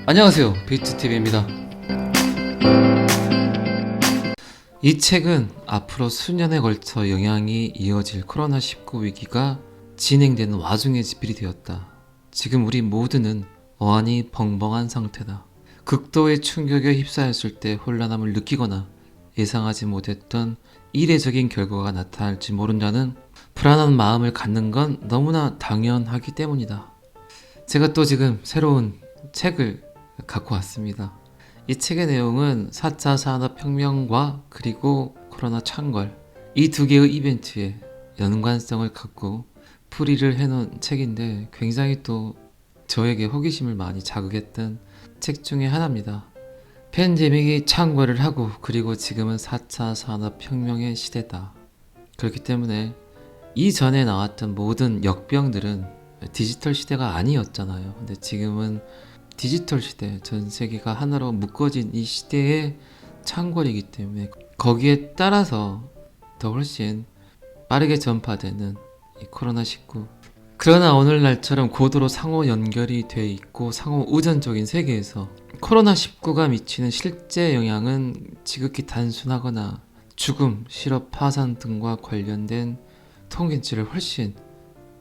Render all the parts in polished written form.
안녕하세요, 비트TV입니다. 이 책은 앞으로 수년에 걸쳐 영향이 이어질 코로나19 위기가 진행되는 와중에 집필이 되었다. 지금 우리 모두는 어안이 벙벙한 상태다. 극도의 충격에 휩싸였을 때 혼란함을 느끼거나 예상하지 못했던 이례적인 결과가 나타날지 모른다는 불안한 마음을 갖는 건 너무나 당연하기 때문이다. 제가 또 지금 새로운 책을 갖고 왔습니다. 이 책의 내용은 4차 산업혁명과 그리고 코로나 창궐, 이 두 개의 이벤트에 연관성을 갖고 풀이를 해놓은 책인데 굉장히 또 저에게 호기심을 많이 자극했던 책 중에 하나입니다. 팬데믹이 창궐을 하고 그리고 지금은 4차 산업혁명의 시대다. 그렇기 때문에 이전에 나왔던 모든 역병들은 디지털 시대가 아니었잖아요. 근데 지금은 디지털 시대, 전 세계가 하나로 묶어진 이 시대의 창궐이기 때문에 거기에 따라서 더 훨씬 빠르게 전파되는 이 코로나19. 그러나 오늘날처럼 고도로 상호 연결이 돼 있고 상호 의존적인 세계에서 코로나19가 미치는 실제 영향은 지극히 단순하거나 죽음, 실업 파산 등과 관련된 통계치를 훨씬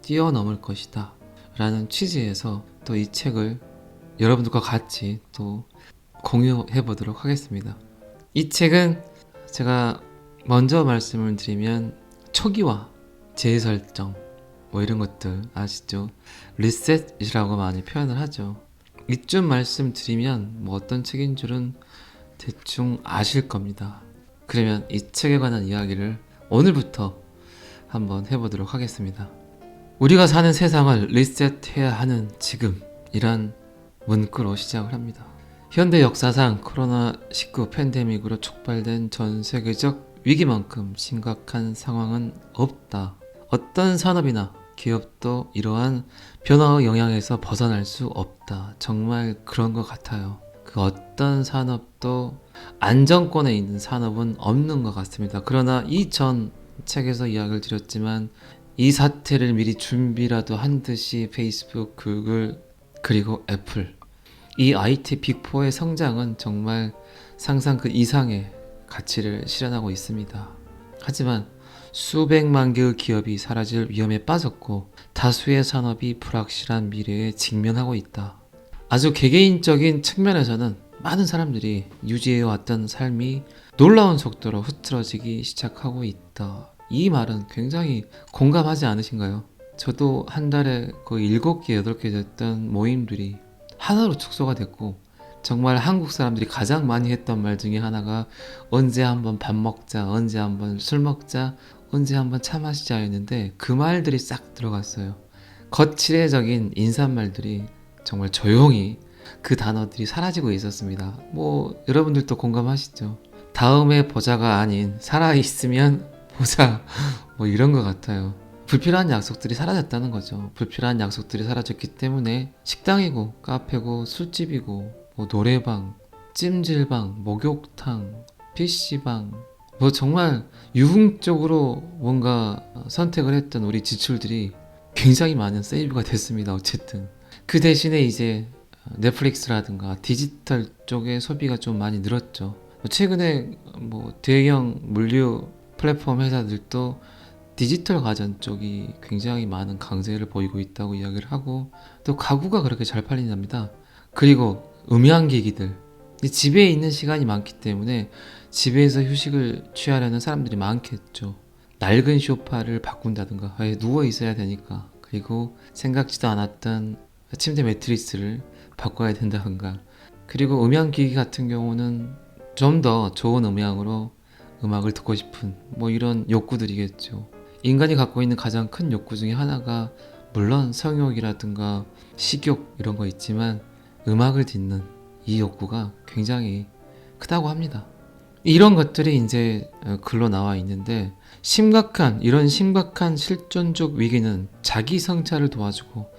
뛰어넘을 것이다 라는 취지에서 또 이 책을 여러분들과 같이 또 공유해 보도록 하겠습니다. 이 책은 제가 먼저 말씀을 드리면 초기화, 재설정 뭐 이런 것들 아시죠? 리셋이라고 많이 표현을 하죠. 이쯤 말씀드리면 뭐 어떤 책인 줄은 대충 아실 겁니다. 그러면 이 책에 관한 이야기를 오늘부터 한번 해보도록 하겠습니다. 우리가 사는 세상을 리셋해야 하는 지금이란 문구로 시작을 합니다. 현대 역사상 코로나19 팬데믹으로 촉발된 전 세계적 위기만큼 심각한 상황은 없다. 어떤 산업이나 기업도 이러한 변화의 영향에서 벗어날 수 없다. 정말 그런 것 같아요. 그 어떤 산업도 안정권에 있는 산업은 없는 것 같습니다. 그러나 이 전 책에서 이야기를 드렸지만 이 사태를 미리 준비라도 한 듯이 페이스북, 구글, 그리고 애플, 이 IT 빅4의 성장은 정말 상상 그 이상의 가치를 실현하고 있습니다. 하지만 수백만 개의 기업이 사라질 위험에 빠졌고 다수의 산업이 불확실한 미래에 직면하고 있다. 아주 개개인적인 측면에서는 많은 사람들이 유지해왔던 삶이 놀라운 속도로 흐트러지기 시작하고 있다. 이 말은 굉장히 공감하지 않으신가요? 저도 한 달에 거의 7개, 8개 됐던 모임들이 하나로 축소가 됐고 정말 한국 사람들이 가장 많이 했던 말 중에 하나가 언제 한번 밥 먹자, 언제 한번 술 먹자, 언제 한번 차 마시자 였는데 그 말들이 싹 들어갔어요. 거칠애적인 인사말들이 정말 조용히 그 단어들이 사라지고 있었습니다. 뭐 여러분들도 공감하시죠? 다음에 보자가 아닌 살아있으면 보자 뭐 이런 것 같아요. 불필요한 약속들이 사라졌다는 거죠. 불필요한 약속들이 사라졌기 때문에 식당이고 카페고 술집이고 뭐 노래방, 찜질방, 목욕탕, PC방 뭐 정말 유흥적으로 뭔가 선택을 했던 우리 지출들이 굉장히 많은 세이브가 됐습니다. 어쨌든 그 대신에 이제 넷플릭스라든가 디지털 쪽의 소비가 좀 많이 늘었죠. 최근에 뭐 대형 물류 플랫폼 회사들도 디지털 가전 쪽이 굉장히 많은 강세를 보이고 있다고 이야기를 하고 또 가구가 그렇게 잘 팔린답니다. 그리고 음향기기들, 집에 있는 시간이 많기 때문에 집에서 휴식을 취하려는 사람들이 많겠죠. 낡은 소파를 바꾼다든가 누워 있어야 되니까, 그리고 생각지도 않았던 침대 매트리스를 바꿔야 된다든가, 그리고 음향기기 같은 경우는 좀 더 좋은 음향으로 음악을 듣고 싶은 뭐 이런 욕구들이겠죠. 인간이 갖고 있는 가장 큰 욕구 중에 하나가 물론 성욕이라든가 식욕 이런 거 있지만 음악을 듣는 이 욕구가 굉장히 크다고 합니다. 이런 것들이 이제 글로 나와 있는데 이런 심각한 실존적 위기는 자기 성찰을 도와주고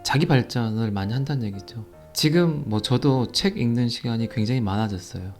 자기 발전을 많이 한다는 얘기죠. 지금 뭐 저도 책 읽는 시간이 굉장히 많아졌어요.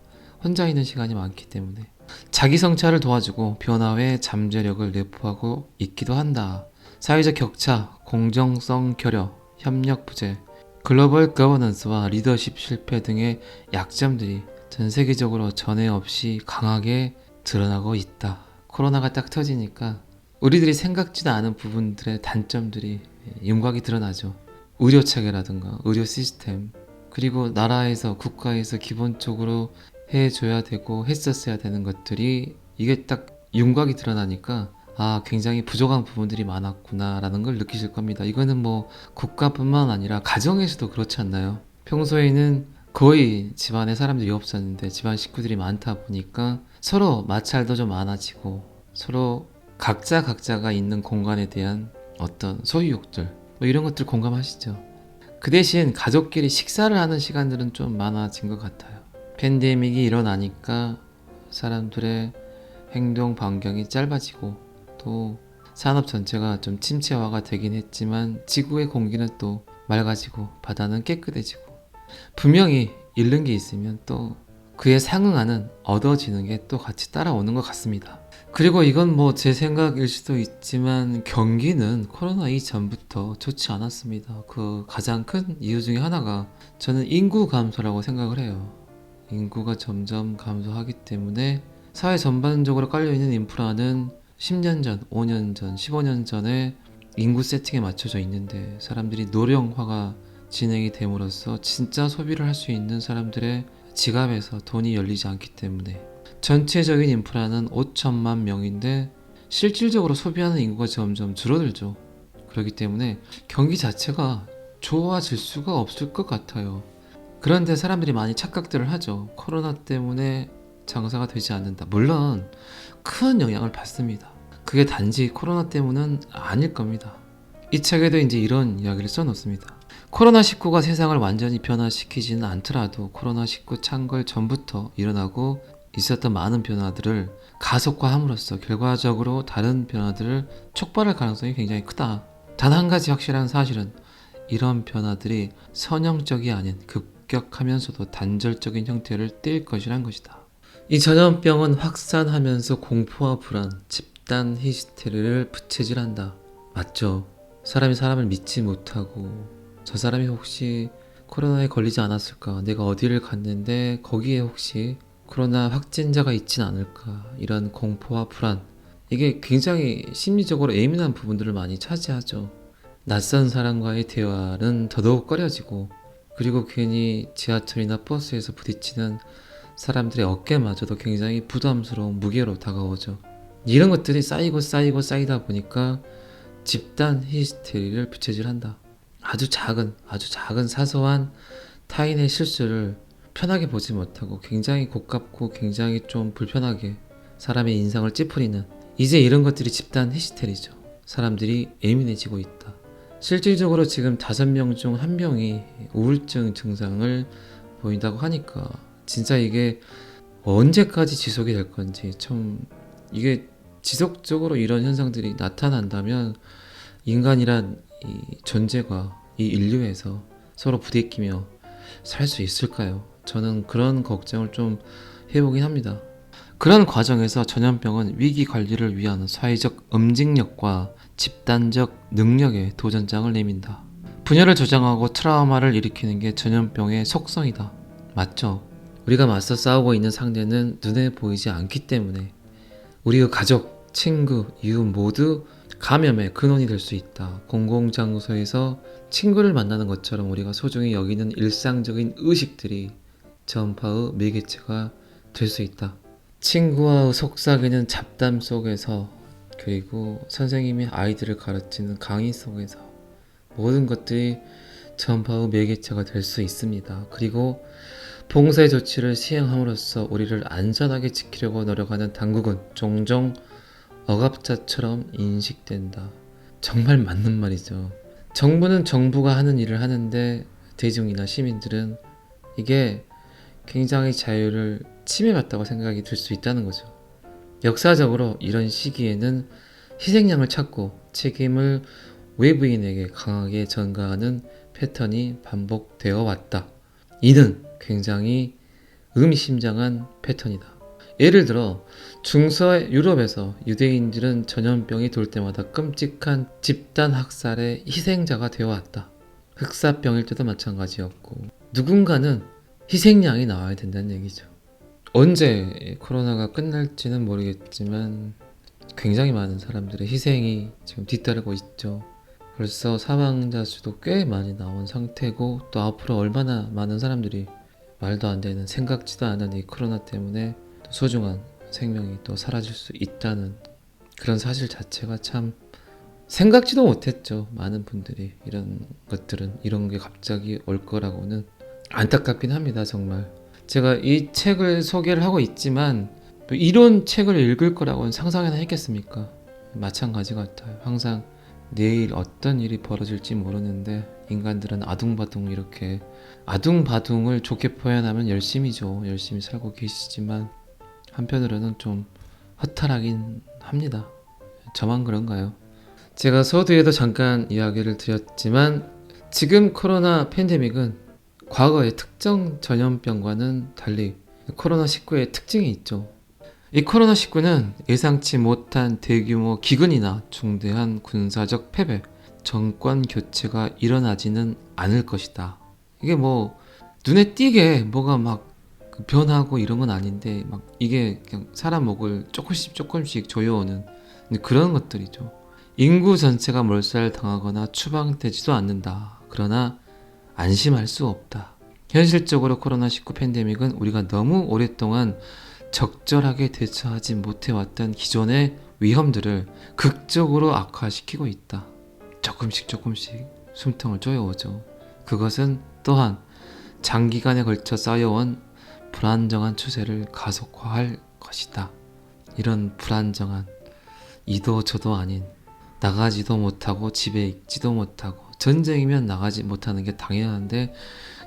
혼자 있는 시간이 많기 때문에 자기 성찰을 도와주고 변화의 잠재력을 내포하고 있기도 한다. 사회적 격차, 공정성 결여, 협력 부재, 글로벌 거버넌스와 리더십 실패 등의 약점들이 전 세계적으로 전에 없이 강하게 드러나고 있다. 코로나가 딱 터지니까 우리들이 생각지도 않은 부분들의 단점들이 윤곽이 드러나죠. 의료 체계라든가 의료 시스템, 그리고 나라에서 국가에서 기본적으로 해줘야 되고 했었어야 되는 것들이 이게 딱 윤곽이 드러나니까 굉장히 부족한 부분들이 많았구나라는 걸 느끼실 겁니다. 이거는 뭐 국가뿐만 아니라 가정에서도 그렇지 않나요? 평소에는 거의 집안에 사람들이 없었는데 집안 식구들이 많다 보니까 서로 마찰도 좀 많아지고 서로 각자가 있는 공간에 대한 어떤 소유욕들 뭐 이런 것들 공감하시죠? 그 대신 가족끼리 식사를 하는 시간들은 좀 많아진 것 같아요. 팬데믹이 일어나니까 사람들의 행동 반경이 짧아지고 또 산업 전체가 좀 침체화가 되긴 했지만 지구의 공기는 또 맑아지고 바다는 깨끗해지고 분명히 잃는 게 있으면 또 그에 상응하는 얻어지는 게 또 같이 따라오는 것 같습니다. 그리고 이건 뭐 제 생각일 수도 있지만 경기는 코로나 이전부터 좋지 않았습니다. 그 가장 큰 이유 중에 하나가 저는 인구 감소라고 생각을 해요. 인구가 점점 감소하기 때문에 사회 전반적으로 깔려있는 인프라는 10년 전, 5년 전, 15년 전에 인구 세팅에 맞춰져 있는데 사람들이 노령화가 진행이 됨으로써 진짜 소비를 할 수 있는 사람들의 지갑에서 돈이 열리지 않기 때문에 전체적인 인프라는 5천만 명인데 실질적으로 소비하는 인구가 점점 줄어들죠. 그렇기 때문에 경기 자체가 좋아질 수가 없을 것 같아요. 그런데 사람들이 많이 착각들을 하죠. 코로나 때문에 장사가 되지 않는다. 물론 큰 영향을 받습니다. 그게 단지 코로나 때문은 아닐 겁니다. 이 책에도 이제 이런 이야기를 써놓습니다. 코로나19가 세상을 완전히 변화시키지는 않더라도 코로나19 창궐 전부터 일어나고 있었던 많은 변화들을 가속화함으로써 결과적으로 다른 변화들을 촉발할 가능성이 굉장히 크다. 단 한 가지 확실한 사실은 이런 변화들이 선형적이 아닌 급격하면서도 단절적인 형태를 띨 것이란 것이다. 이 전염병은 확산하면서 공포와 불안, 집단 히스테리를 부채질한다. 맞죠? 사람이 사람을 믿지 못하고 저 사람이 혹시 코로나에 걸리지 않았을까? 내가 어디를 갔는데 거기에 혹시 코로나 확진자가 있진 않을까? 이런 공포와 불안, 이게 굉장히 심리적으로 예민한 부분들을 많이 차지하죠. 낯선 사람과의 대화는 더더욱 꺼려지고 그리고 괜히 지하철이나 버스에서 부딪히는 사람들의 어깨마저도 굉장히 부담스러운 무게로 다가오죠. 이런 것들이 쌓이다 보니까 집단 히스테리를 부채질한다. 아주 작은 사소한 타인의 실수를 편하게 보지 못하고 굉장히 고깝고 굉장히 좀 불편하게 사람의 인상을 찌푸리는, 이제 이런 것들이 집단 히스테리죠. 사람들이 예민해지고 있다. 실질적으로 지금 5명 중 1명이 우울증 증상을 보인다고 하니까 진짜 이게 언제까지 지속이 될 건지, 참 이게 지속적으로 이런 현상들이 나타난다면 인간이란 이 존재가 이 인류에서 서로 부대끼며 살 수 있을까요? 저는 그런 걱정을 좀 해보긴 합니다. 그런 과정에서 전염병은 위기 관리를 위한 사회적 움직력과 집단적 능력의 도전장을 내민다. 분열을 조장하고 트라우마를 일으키는 게 전염병의 속성이다. 맞죠? 우리가 맞서 싸우고 있는 상대는 눈에 보이지 않기 때문에 우리의 가족, 친구, 이웃 모두 감염의 근원이 될 수 있다. 공공장소에서 친구를 만나는 것처럼 우리가 소중히 여기는 일상적인 의식들이 전파의 매개체가 될 수 있다. 친구와의 속삭이는 잡담 속에서, 그리고 선생님이 아이들을 가르치는 강의 속에서 모든 것들이 전파의 매개체가 될 수 있습니다. 그리고 봉쇄 조치를 시행함으로써 우리를 안전하게 지키려고 노력하는 당국은 종종 억압자처럼 인식된다. 정말 맞는 말이죠. 정부는 정부가 하는 일을 하는데 대중이나 시민들은 이게 굉장히 자유를 침해받다고 생각이 들 수 있다는 거죠. 역사적으로 이런 시기에는 희생양을 찾고 책임을 외부인에게 강하게 전가하는 패턴이 반복되어 왔다. 이는 굉장히 의미심장한 패턴이다. 예를 들어 중서 유럽에서 유대인들은 전염병이 돌 때마다 끔찍한 집단 학살의 희생자가 되어 왔다. 흑사병일 때도 마찬가지였고 누군가는 희생양이 나와야 된다는 얘기죠. 언제 코로나가 끝날지는 모르겠지만 굉장히 많은 사람들의 희생이 지금 뒤따르고 있죠. 벌써 사망자 수도 꽤 많이 나온 상태고 또 앞으로 얼마나 많은 사람들이 말도 안 되는 생각지도 않은 이 코로나 때문에 또 소중한 생명이 또 사라질 수 있다는 그런 사실 자체가 참 생각지도 못했죠. 많은 분들이 이런 것들은 이런 게 갑자기 올 거라고는 안타깝긴 합니다. 정말 제가 이 책을 소개를 하고 있지만 또 이런 책을 읽을 거라고는 상상이나 했겠습니까? 마찬가지 같아요. 항상 내일 어떤 일이 벌어질지 모르는데 인간들은 아둥바둥 이렇게 아둥바둥을 좋게 표현하면 열심히죠. 열심히 살고 계시지만 한편으로는 좀 허탈하긴 합니다. 저만 그런가요? 제가 서두에도 잠깐 이야기를 드렸지만 지금 코로나 팬데믹은 과거의 특정 전염병과는 달리 코로나19의 특징이 있죠. 이 코로나19는 예상치 못한 대규모 기근이나 중대한 군사적 패배, 정권 교체가 일어나지는 않을 것이다. 이게 뭐 눈에 띄게 뭐가 막 변하고 이런 건 아닌데 막 이게 그냥 사람 목을 조금씩 조여오는 그런 것들이죠. 인구 전체가 몰살당하거나 추방되지도 않는다. 그러나 안심할 수 없다. 현실적으로 코로나19 팬데믹은 우리가 너무 오랫동안 적절하게 대처하지 못해왔던 기존의 위험들을 극적으로 악화시키고 있다. 조금씩 숨통을 조여오죠. 그것은 또한 장기간에 걸쳐 쌓여온 불안정한 추세를 가속화할 것이다. 이런 불안정한 이도 저도 아닌 나가지도 못하고 집에 있지도 못하고 전쟁이면 나가지 못하는 게 당연한데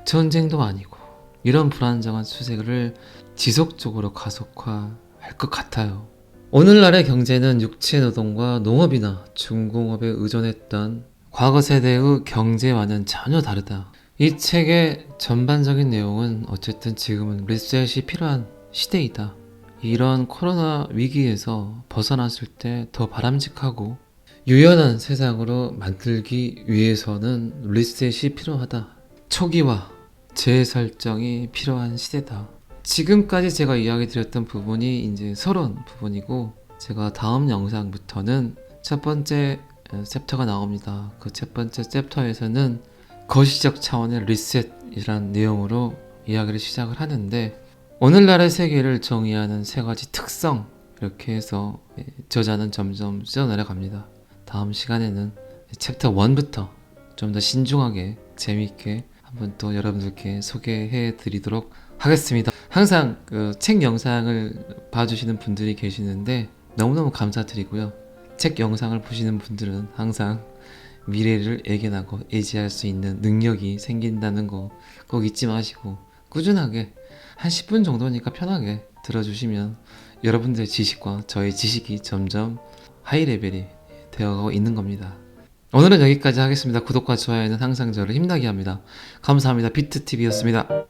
전쟁도 아니고 이런 불안정한 추세를 지속적으로 가속화할 것 같아요. 오늘날의 경제는 육체노동과 농업이나 중공업에 의존했던 과거 세대의 경제와는 전혀 다르다. 이 책의 전반적인 내용은 어쨌든 지금은 리셋이 필요한 시대이다. 이런 코로나 위기에서 벗어났을 때 더 바람직하고 유연한 세상으로 만들기 위해서는 리셋이 필요하다. 초기화, 재설정이 필요한 시대다. 지금까지 제가 이야기 드렸던 부분이 이제 서론 부분이고 제가 다음 영상부터는 첫 번째 챕터가 나옵니다. 그 첫 번째 챕터에서는 거시적 차원의 리셋이라는 내용으로 이야기를 시작을 하는데 오늘날의 세계를 정의하는 세 가지 특성 이렇게 해서 저자는 점점 써내려갑니다. 다음 시간에는 챕터 1부터 좀 더 신중하게 재미있게 한번 또 여러분들께 소개해 드리도록 하겠습니다. 항상 그 책 영상을 봐주시는 분들이 계시는데 너무너무 감사드리고요. 책 영상을 보시는 분들은 항상 미래를 예견하고 예지할 수 있는 능력이 생긴다는 거 꼭 잊지 마시고 꾸준하게 한 10분 정도니까 편하게 들어주시면 여러분들의 지식과 저의 지식이 점점 하이 레벨이 되어가고 있는 겁니다. 오늘은 여기까지 하겠습니다. 구독과 좋아요는 항상 저를 힘나게 합니다. 감사합니다. 비트TV였습니다.